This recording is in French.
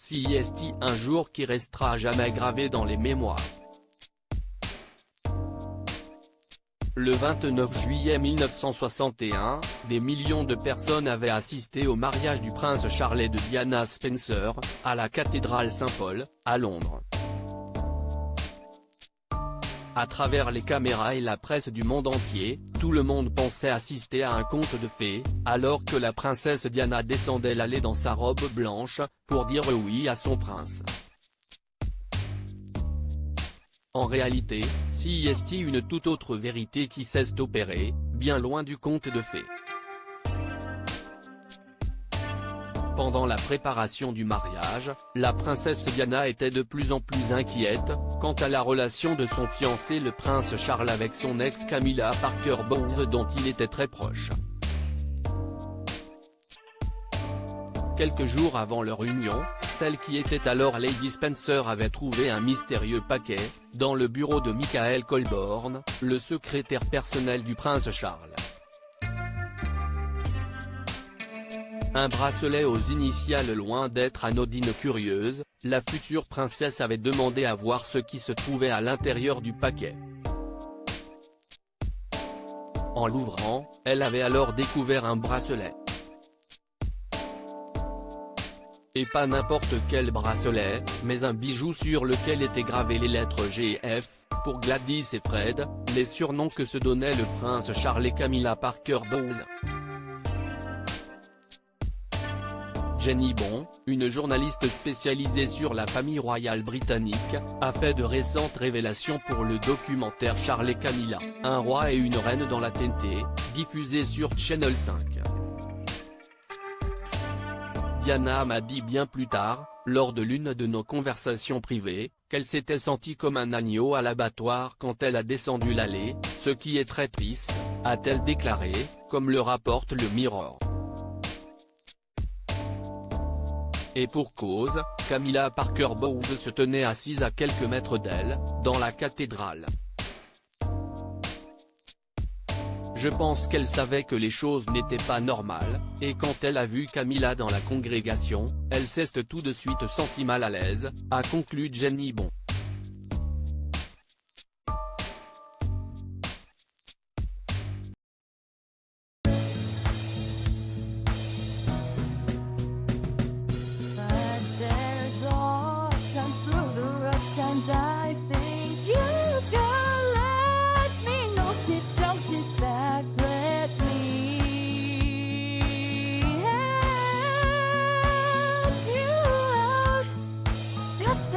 CIST, un jour qui restera à jamais gravé dans les mémoires. Le 29 juillet 1961, des millions de personnes avaient assisté au mariage du prince Charles et de Diana Spencer, à la cathédrale Saint-Paul, à Londres. À travers les caméras et la presse du monde entier, tout le monde pensait assister à un conte de fées, alors que la princesse Diana descendait l'allée dans sa robe blanche, pour dire oui à son prince. En réalité, CIST une toute autre vérité qui s'est opérée, bien loin du conte de fées. Pendant la préparation du mariage, la princesse Diana était de plus en plus inquiète, quant à la relation de son fiancé le prince Charles avec son ex Camilla Parker Bowles dont il était très proche. Quelques jours avant leur union, celle qui était alors Lady Spencer avait trouvé un mystérieux paquet, dans le bureau de Michael Colborne, le secrétaire personnel du prince Charles. Un bracelet aux initiales loin d'être anodine curieuse, la future princesse avait demandé à voir ce qui se trouvait à l'intérieur du paquet. En l'ouvrant, elle avait alors découvert un bracelet. Et pas n'importe quel bracelet, mais un bijou sur lequel étaient gravées les lettres G et F, pour Gladys et Fred, les surnoms que se donnaient le prince Charles et Camilla Parker Bowles. Jenny Bond, une journaliste spécialisée sur la famille royale britannique, a fait de récentes révélations pour le documentaire Charles et Camilla, un roi et une reine dans la TNT, diffusé sur Channel 5. Diana m'a dit bien plus tard, lors de l'une de nos conversations privées, qu'elle s'était sentie comme un agneau à l'abattoir quand elle a descendu l'allée, ce qui est très triste, a-t-elle déclaré, comme le rapporte le Mirror. Et pour cause, Camilla Parker Bowles se tenait assise à quelques mètres d'elle, dans la cathédrale. Je pense qu'elle savait que les choses n'étaient pas normales, et quand elle a vu Camilla dans la congrégation, elle s'est tout de suite sentie mal à l'aise, a conclu Jenny Bond. I think you can let me know. Sit down, sit back, let me help you out. Just